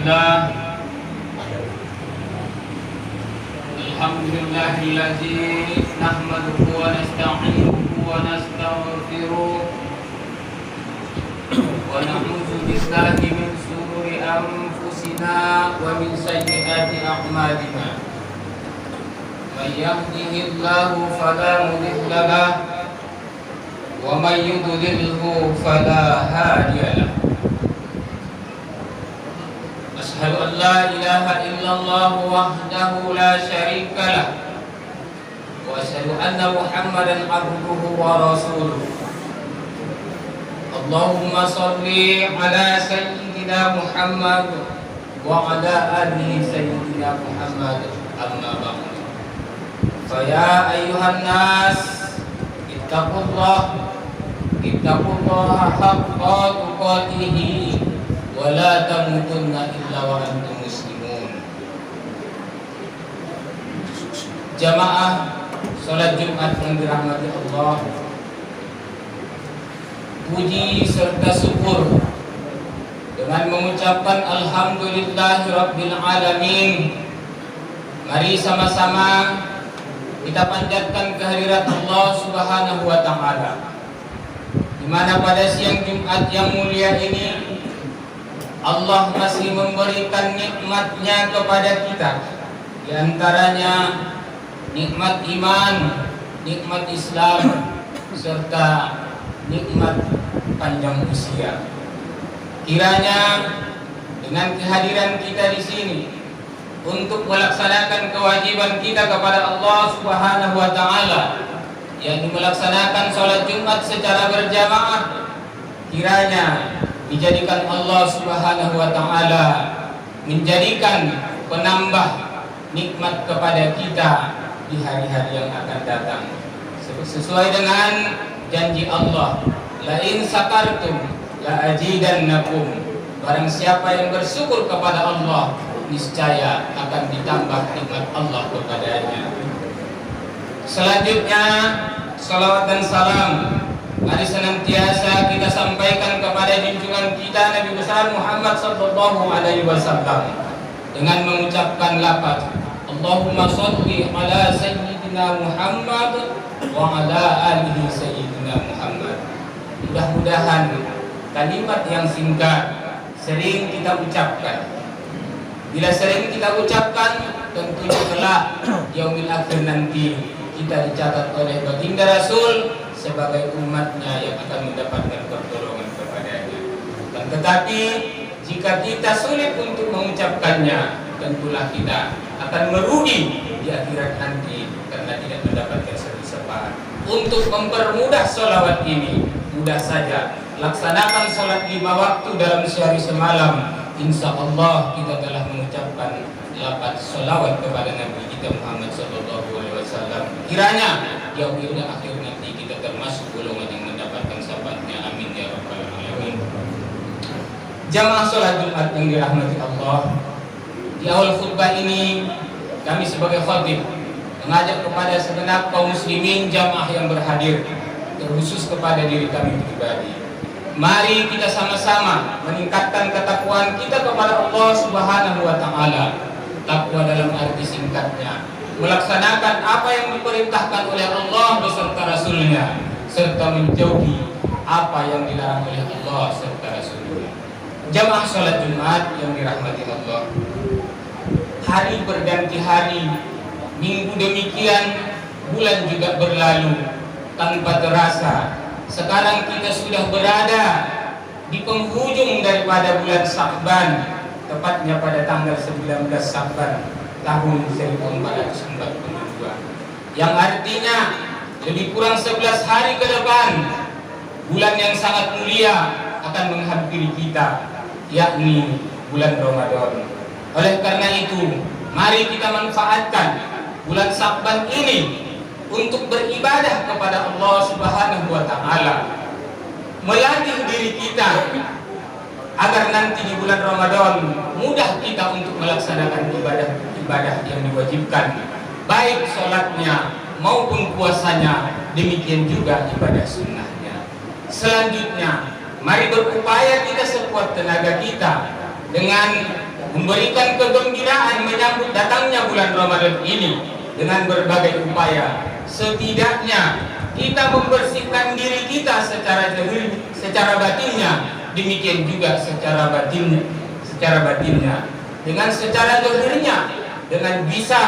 Alhamdulillah. Alhamdulillahilladzi nahmaduhu wa nasta'inuhu wa nastaghfiruh wa na'udzu billahi min shururi anfusina wa min sayyiati a'malina. May yahdihillahu fala mudilla lahu wa may yudlilhu fala hadiya lahu. Asyhadu an la ilaha illallah wahdahu la syarika lah wa asyhadu anna Muhammadan abduhu wa rasuluh. Allahumma shalli ala sayyidina Muhammad wa ala ali sayyidina Muhammad, amma ba'd. Fa ya ayyuhan nas ittaqullaha haqqa tuqatih wa la tamutunna illa wa antum muslimun. Jamaah salat Jumat yang dirahmati Allah, puji serta syukur dengan mengucapkan alhamdulillahirabbil alamin. Mari sama-sama kita panjatkan kehadirat Allah Subhanahu wa taala, di mana pada siang Jumat yang mulia ini Allah masih memberikan nikmat-Nya kepada kita. Di antaranya nikmat iman, nikmat Islam, serta nikmat panjang usia. Kiranya dengan kehadiran kita di sini untuk melaksanakan kewajiban kita kepada Allah Subhanahu wa taala, yakni melaksanakan salat Jumat secara berjamaah, kiranya dijadikan Allah Subhanahu wa taala menjadikan penambah nikmat kepada kita di hari-hari yang akan datang, sesuai dengan janji Allah, la in sakartum la azidannakum. Barang siapa yang bersyukur kepada Allah, niscaya akan ditambah nikmat Allah kepadanya. Selanjutnya, salawat dan salam mari senantiasa kita sampaikan kepada junjungan kita Nabi besar Muhammad sallallahu alaihi wasallam dengan mengucapkan lafaz Allahumma shalli ala sayyidina Muhammad wa ala alihi sayyidina Muhammad. Mudah-mudahan kalimat yang singkat sering kita ucapkan. Bila sering kita ucapkan, tentunya kelak yaumil akhir nanti kita dicatat oleh baginda Rasul sebagai umatnya yang akan mendapatkan pertolongan kepadanya. Dan tetapi jika kita sulit untuk mengucapkannya, tentulah kita akan merugi di akhirat nanti karena tidak mendapatkan satu syafaat. Untuk mempermudah sholawat ini, mudah saja laksanakan sholat 5 waktu dalam sehari semalam. Insya Allah kita telah mengucapkan lafaz sholawat kepada Nabi kita Muhammad sallallahu alaihi wasallam. Kiranya yaumil akhir nanti kita termasuk golongan yang mendapatkan syafaatnya. Amin ya rabbal alamin. Jamaah sholat Jumat yang dirahmati Allah, di awal khutbah ini kami sebagai khatib mengajak kepada segenap kaum muslimin jamaah yang berhadir, terkhusus kepada diri kami pribadi. Mari kita sama-sama meningkatkan ketakwaan kita kepada Allah Subhanahu wa taala. Takwa dalam arti singkatnya melaksanakan apa yang diperintahkan oleh Allah beserta Rasulnya, serta menjauhi apa yang dilarang oleh Allah serta Rasulnya. Jamaah salat Jumat yang dirahmati Allah, hari berganti hari, minggu demikian, bulan juga berlalu tanpa terasa. Sekarang kita sudah berada di penghujung daripada bulan Sya'ban, tepatnya pada tanggal 19 Sya'ban tahun 1442, yang artinya lebih kurang 11 hari ke depan bulan yang sangat mulia akan menghampiri kita, yakni bulan Ramadan. Oleh karena itu, mari kita manfaatkan bulan Sya'ban ini untuk beribadah kepada Allah Subhanahu wa taala, melatih diri kita agar nanti di bulan Ramadan mudah kita untuk melaksanakan ibadah yang diwajibkan, baik sholatnya maupun puasanya, demikian juga ibadah sunnahnya. Selanjutnya, mari berupaya kita sekuat tenaga kita dengan memberikan kegembiraan menyambut datangnya bulan Ramadan ini dengan berbagai upaya. Setidaknya kita membersihkan diri kita secara zahir, secara batinnya, demikian juga secara batinnya. Dengan secara zahirnya, dengan bisa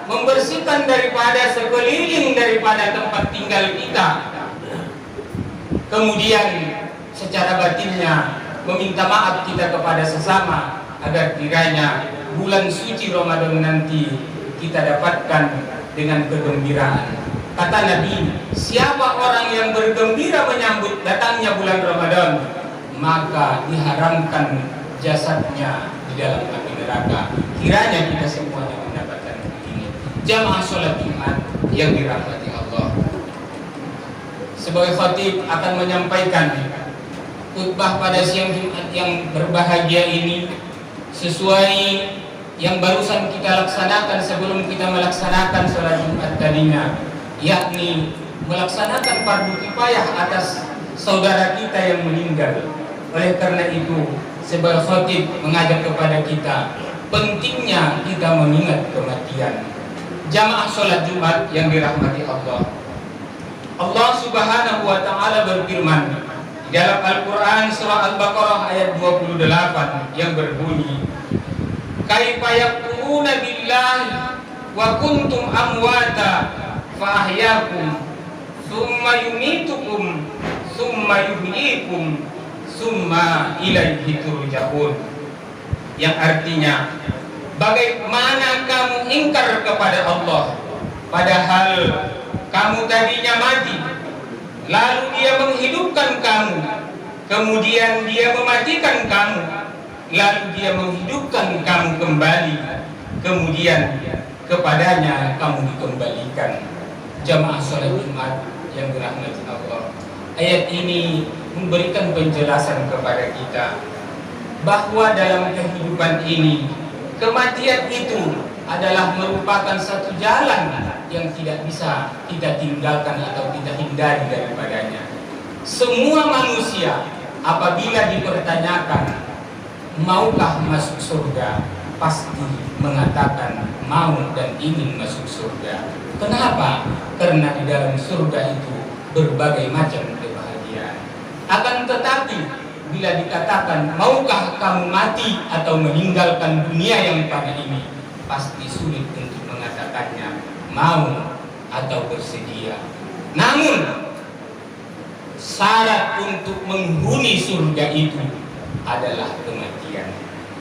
membersihkan daripada sekeliling daripada tempat tinggal kita. Kemudian secara batinnya meminta maaf kita kepada sesama agar kiranya bulan suci Ramadan nanti kita dapatkan dengan kegembiraan. Kata Nabi, siapa orang yang bergembira menyambut datangnya bulan Ramadan, maka diharamkan jasadnya di dalam api neraka. Kiranya kita semuanya mendapatkan ini. Jamaah sholat Jumat yang dirahmati Allah, sebagai khatib akan menyampaikan khutbah pada siang Jumat yang berbahagia ini sesuai yang barusan kita laksanakan sebelum kita melaksanakan sholat Jumat tadinya, yakni melaksanakan fardu kifayah atas saudara kita yang meninggal. Oleh karena itu, sebagai khatib mengajak kepada kita pentingnya kita mengingat kematian. Jamaah sholat Jumat yang dirahmati Allah, Allah Subhanahu wa Ta'ala berfirman di dalam Al-Quran surah Al-Baqarah ayat 28 yang berbunyi, kaifa yakfuruna billahi wa kuntum amwata fa ahyakum summa yumitukum summa yuhyikum summa ilaihi turja'un. Yang artinya, bagaimana kamu ingkar kepada Allah padahal kamu tadinya mati, lalu Dia menghidupkan kamu, kemudian Dia mematikan kamu, lalu Dia menghidupkan kamu kembali, kemudian kepadanya kamu dikembalikan. Jamaah sholat Jumat yang dirahmati Allah, ayat ini memberikan penjelasan kepada kita bahwa dalam kehidupan ini kematian itu adalah merupakan satu jalan yang tidak bisa kita tinggalkan atau kita hindari daripadanya. Semua manusia apabila dipertanyakan maukah masuk surga, pasti mengatakan mau dan ingin masuk surga. Kenapa? Karena di dalam surga itu berbagai macam kebahagiaan. Akan tetapi bila dikatakan maukah kamu mati atau meninggalkan dunia yang pada ini, pasti sulit untuk mengatakannya mau atau bersedia. Namun syarat untuk menghuni surga itu adalah kematian.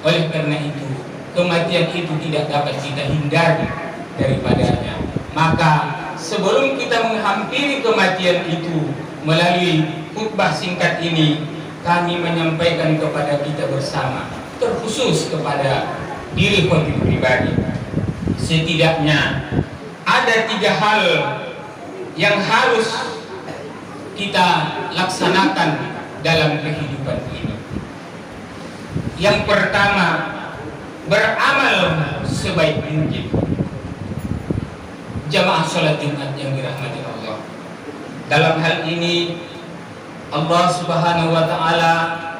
Oleh karena itu, kematian itu tidak dapat kita hindari daripadanya. Maka sebelum kita menghampiri kematian itu, melalui khutbah singkat ini kami menyampaikan kepada kita bersama, terkhusus kepada diri kami pribadi, setidaknya ada 3 hal yang harus kita laksanakan dalam kehidupan ini. Yang pertama, beramal sebaik mungkin. Jamaah sholat Jumat yang dirahmati Allah, dalam hal ini Allah Subhanahu wa Ta'ala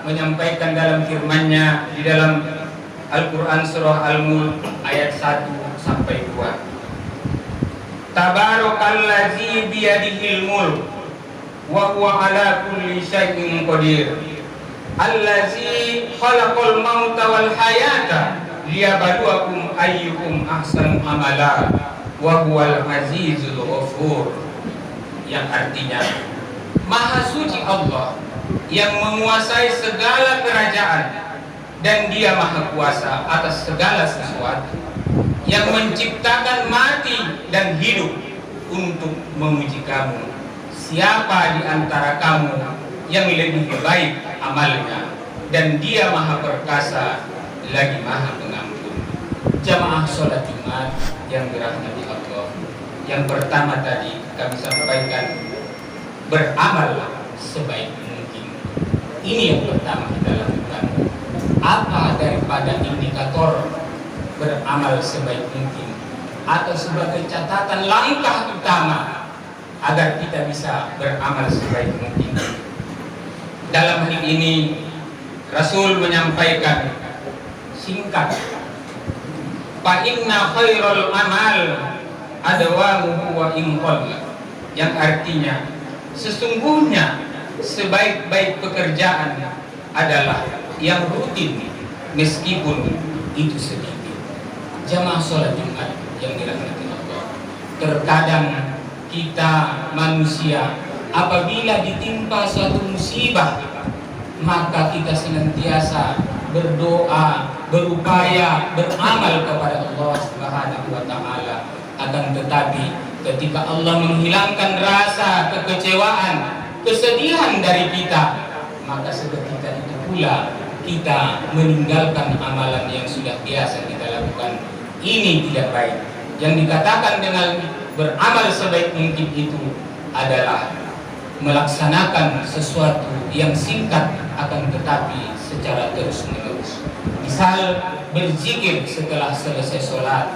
menyampaikan dalam firman-Nya di dalam Al-Quran surah Al-Mulk ayat 1 sampai 2. Tabarakalladzi biyadihil mulk wa huwa ala kulli syai'in qadir. Allazi khalaqal mauta wal hayata liyabluwakum ayyukum ahsanu amala wa huwal azizul ghafur. Yang artinya, Maha suci Allah yang menguasai segala kerajaan dan Dia maha kuasa atas segala sesuatu, yang menciptakan mati dan hidup untuk menguji kamu. Siapa di antara kamu yang lebih baik amalnya, dan Dia maha perkasa lagi maha pengampun. Jamaah sholat Jumat yang dirahmati Allah, yang pertama tadi kami sampaikan, beramal sebaik mungkin. Ini yang pertama kita lakukan. Apa daripada indikator beramal sebaik mungkin, atau sebagai catatan langkah utama agar kita bisa beramal sebaik mungkin? Dalam hal ini Rasul menyampaikan singkat. Fa inna khairal amal adawamuhu wa in qalla, yang artinya sesungguhnya sebaik-baik pekerjaan adalah yang rutin meskipun itu sedikit. Jamaah sholat Jumat yang dirahmati Allah, terkadang kita manusia apabila ditimpa suatu musibah, maka kita senantiasa berdoa, berupaya, beramal kepada Allah Subhanahu wa taala. Akan tetapi ketika Allah menghilangkan rasa kekecewaan, kesedihan dari kita, maka seketika itu pula kita meninggalkan amalan yang sudah biasa kita lakukan. Ini tidak baik. Yang dikatakan dengan beramal sebaik mungkin itu adalah melaksanakan sesuatu yang singkat akan tetapi secara terus menerus. Misal berzikir setelah selesai sholat,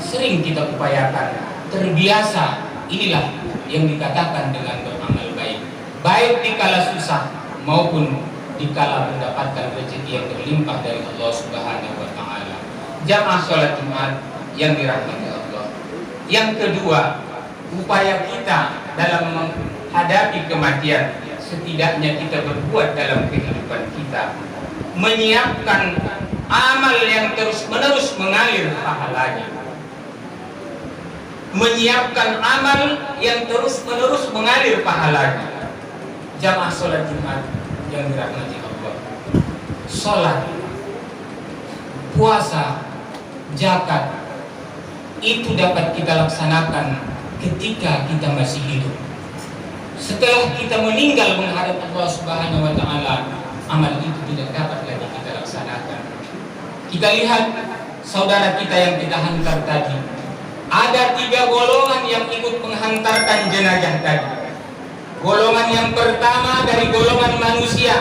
sering kita upayakan, terbiasa. Inilah yang dikatakan dengan beramal baik, baik dikala susah maupun dikala mendapatkan rezeki yang berlimpah dari Allah Subhanahu wa taala. Jamaah sholat Jumat yang dirahmati Allah. Yang kedua, upaya kita dalam menghadapi kematian, setidaknya kita berbuat dalam kehidupan kita, menyiapkan amal yang terus-menerus mengalir pahalanya. Menyiapkan amal yang terus-menerus mengalir pahalanya. Jamaah sholat Jumat yang dirahmati Allah, sholat, puasa, zakat itu dapat kita laksanakan ketika kita masih hidup. Setelah kita meninggal menghadap Allah Subhanahu wa taala, amal itu tidak dapat lagi kita laksanakan. Kita lihat saudara kita yang kita hantar tadi, ada 3 golongan yang ikut menghantarkan jenazah tadi. Golongan yang pertama dari golongan manusia,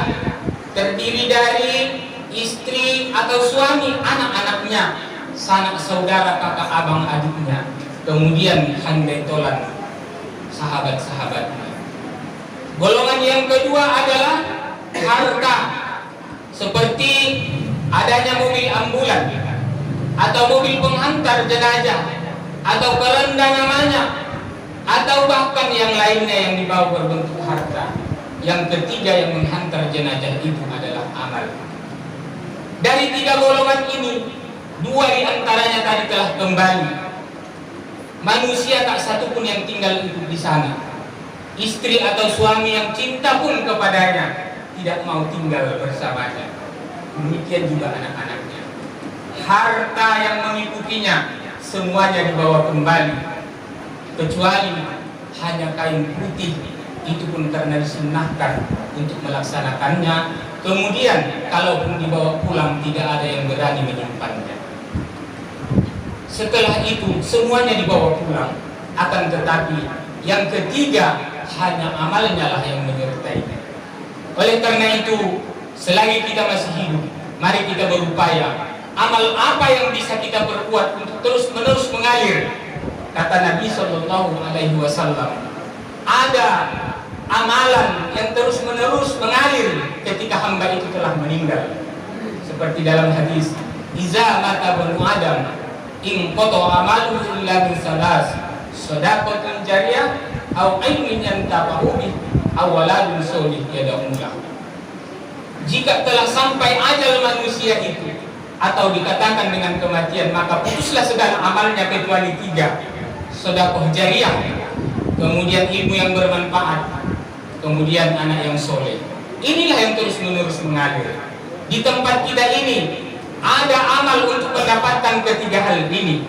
terdiri dari istri atau suami, anak-anaknya, sanak saudara, kakak abang adiknya, kemudian handai tolan sahabat-sahabatnya. Golongan yang kedua adalah harta, seperti adanya mobil ambulan atau mobil penghantar jenazah atau keranda namanya, atau bahkan yang lainnya yang dibawa berbentuk harta. Yang ketiga yang menghantar jenazah itu adalah amal. Dari 3 golongan ini, 2 diantaranya tadi telah kembali. Manusia tak satu pun yang tinggal hidup di sana. Istri atau suami yang cinta pun kepadanya tidak mau tinggal bersamanya. Demikian juga anak-anaknya. Harta yang mengikutinya semuanya dibawa kembali, kecuali hanya kain putih, itu pun karena disunnahkan untuk melaksanakannya. Kemudian kalaupun dibawa pulang tidak ada yang berani menyimpannya. Setelah itu semuanya dibawa pulang. Akan tetapi yang ketiga hanya amalnya lah yang menyertainya. Oleh karena itu, selagi kita masih hidup, mari kita berupaya. Amal apa yang bisa kita berbuat untuk terus-menerus mengalir? Kata Nabi SAW, ada amalan yang terus-menerus mengalir ketika hamba itu telah meninggal. Seperti dalam hadis, "Iza mata banu Adam, in qata amalu illa min salas, shadaqatun jariyah, aw ilmin yantafa'u bih, aw waladun sholih yad'u lahu." Jika telah sampai ajal manusia itu, atau dikatakan dengan kematian, maka putuslah segala amalnya kecuali 3. Sedekah jariah, kemudian ilmu yang bermanfaat, kemudian anak yang soleh. Inilah yang terus-menerus mengalir. Di tempat kita ini ada amal untuk mendapatkan 3 hal ini.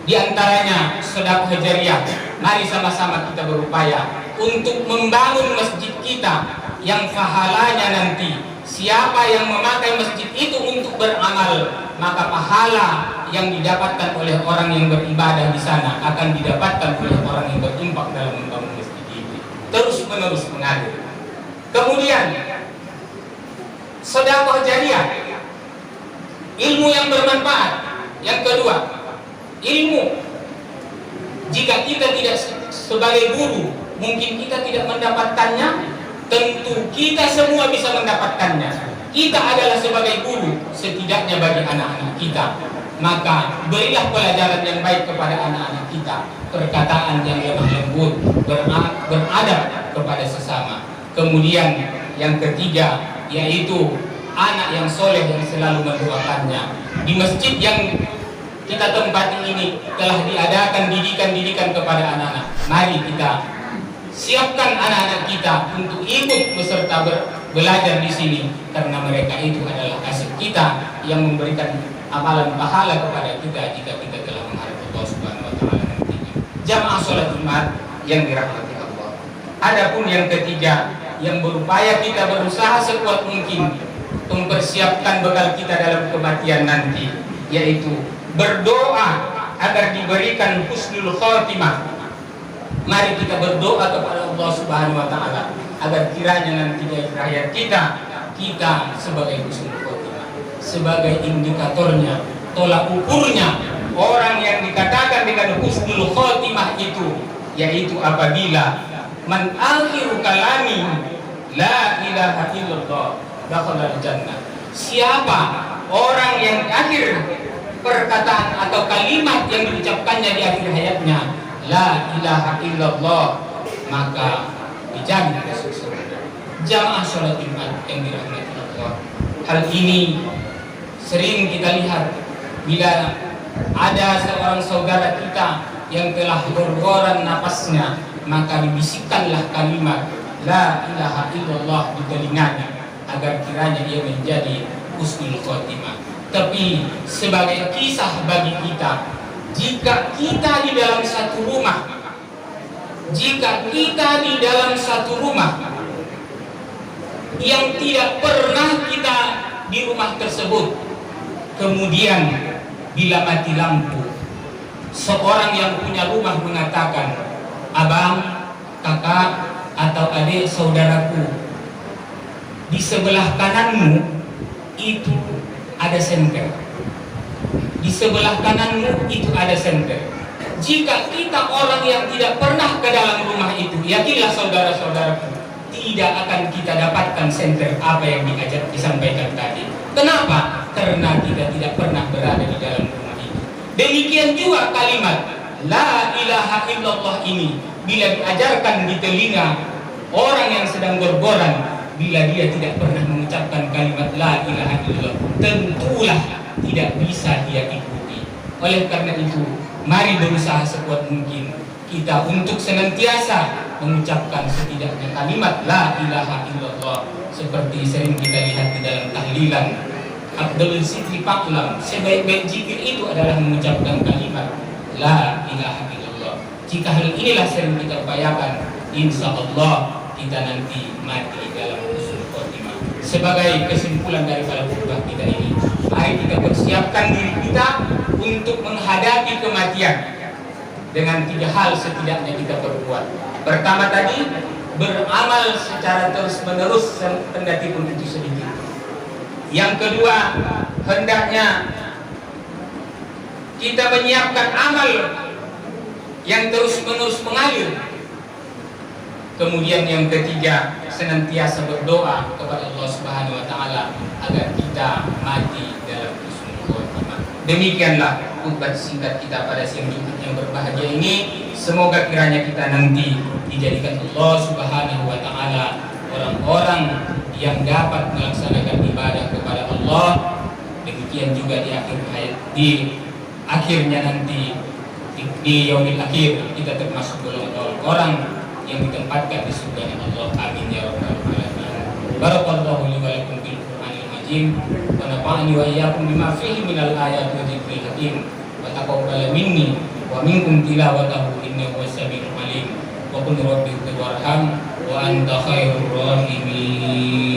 Di antaranya sedekah jariah. Mari sama-sama kita berupaya untuk membangun masjid kita yang pahalanya nanti, siapa yang memakai masjid itu untuk beramal, maka pahala yang didapatkan oleh orang yang beribadah di sana akan didapatkan oleh orang yang berinfak dalam membangun masjid ini. Terus-menerus mengalir. Kemudian sedekah jariah, ilmu yang bermanfaat. Yang kedua, ilmu. Jika kita tidak sebagai guru, mungkin kita tidak mendapatkannya, tentu kita semua bisa mendapatkannya. kita adalah sebagai guru setidaknya bagi anak-anak kita, maka berilah pelajaran yang baik kepada anak-anak kita, perkataan yang lemah lembut, beradab kepada sesama. Kemudian yang ketiga yaitu anak yang soleh yang selalu mendoakannya. Di masjid yang kita tempati ini telah diadakan didikan-didikan kepada anak-anak. Mari kita siapkan anak-anak kita untuk ikut beserta belajar di sini, karena mereka itu adalah aset kita yang memberikan amalan pahala kepada kita jika kita telah mengharap Allah Subhanahu wa taala nantinya. Jamaah salat Jumat yang dirahmati Allah. Adapun yang ketiga, yang berupaya kita berusaha sekuat mungkin mempersiapkan bekal kita dalam kematian nanti, yaitu berdoa agar diberikan husnul khotimah. Mari kita berdoa kepada Allah Subhanahu wa taala agar kiranya nanti di akhir hayat kita sebagai husnul khotimah, sebagai indikatornya, tolak ukurnya orang yang dikatakan dengan husnul khotimah itu, yaitu apabila man akhiru kalami la ilaha illallah dakhala jannah. Siapa orang yang akhir perkataan atau kalimat yang diucapkannya di akhir hayatnya la ilaha illallah, maka dijamin masuk surga. Jamaah salat Jumat yang dirahmati Allah, hal ini sering kita lihat bila ada seorang saudara kita yang telah bergoran napasnya, maka dibisikkanlah kalimat la ilaha illallah di telinganya agar kiranya ia menjadi husnul khotimah. Tapi sebagai kisah bagi kita, jika kita di dalam satu rumah, yang tidak pernah kita di rumah tersebut, kemudian bila mati lampu, seorang yang punya rumah mengatakan, abang, kakak, atau adik saudaraku, di sebelah kananmu itu ada senter, di sebelah kananmu itu ada senter. Jika kita orang yang tidak pernah ke dalam rumah itu, yakinlah saudara-saudaraku, tidak akan kita dapatkan senter apa yang disampaikan tadi. Kenapa? Karena kita tidak pernah berada di dalam rumah itu. Demikian juga kalimat la ilaha illallah ini, bila diajarkan di telinga orang yang sedang bergoran, bila dia tidak pernah mengucapkan kalimat la ilaha illallah, tentulah tidak bisa dia ikuti. Oleh karena itu, mari berusaha sekuat mungkin kita untuk senantiasa mengucapkan setidaknya kalimat la ilaha illallah, seperti sering kita lihat di dalam tahlilan. Abdul Sidri Paklam, sebaik-baik zikir itu adalah mengucapkan kalimat la ilaha illallah. Jika hal inilah sering kita upayakan, insya Allah kita nanti mati dalam husnul khotimah. Sebagai kesimpulan daripada khutbah kita ini, mari kita persiapkan diri kita untuk menghadapi kematian dengan 3 hal setidaknya kita perbuat. Pertama tadi, beramal secara terus-menerus kendati pun itu sedikit. Yang kedua, hendaknya kita menyiapkan amal yang terus-menerus mengalir. Kemudian yang ketiga, senantiasa berdoa kepada Allah Subhanahu wa taala agar kita mati dalam husnul khotimah. Demikianlah khutbah singkat kita pada siang Jumat yang berbahagia ini. Semoga kiranya kita nanti dijadikan Allah Subhanahu wa taala orang-orang yang dapat melaksanakan ibadah kepada Allah. Demikian juga di akhir hayat, di akhirnya nanti di yaumil akhir kita termasuk golongan orang yang ditempatkan di surga Allah. Amin ya rabbal alamin. Barakallahu li wa lakum fil Qur'anil Majid wa nafa'ani wa iyyakum bima fihi minal ayati wa dzikril hakim wa taqabbal minni wa minkum tilawatahu innahu was-sami'ul alim wa qul rabbi warham wa anta khairur rahimin.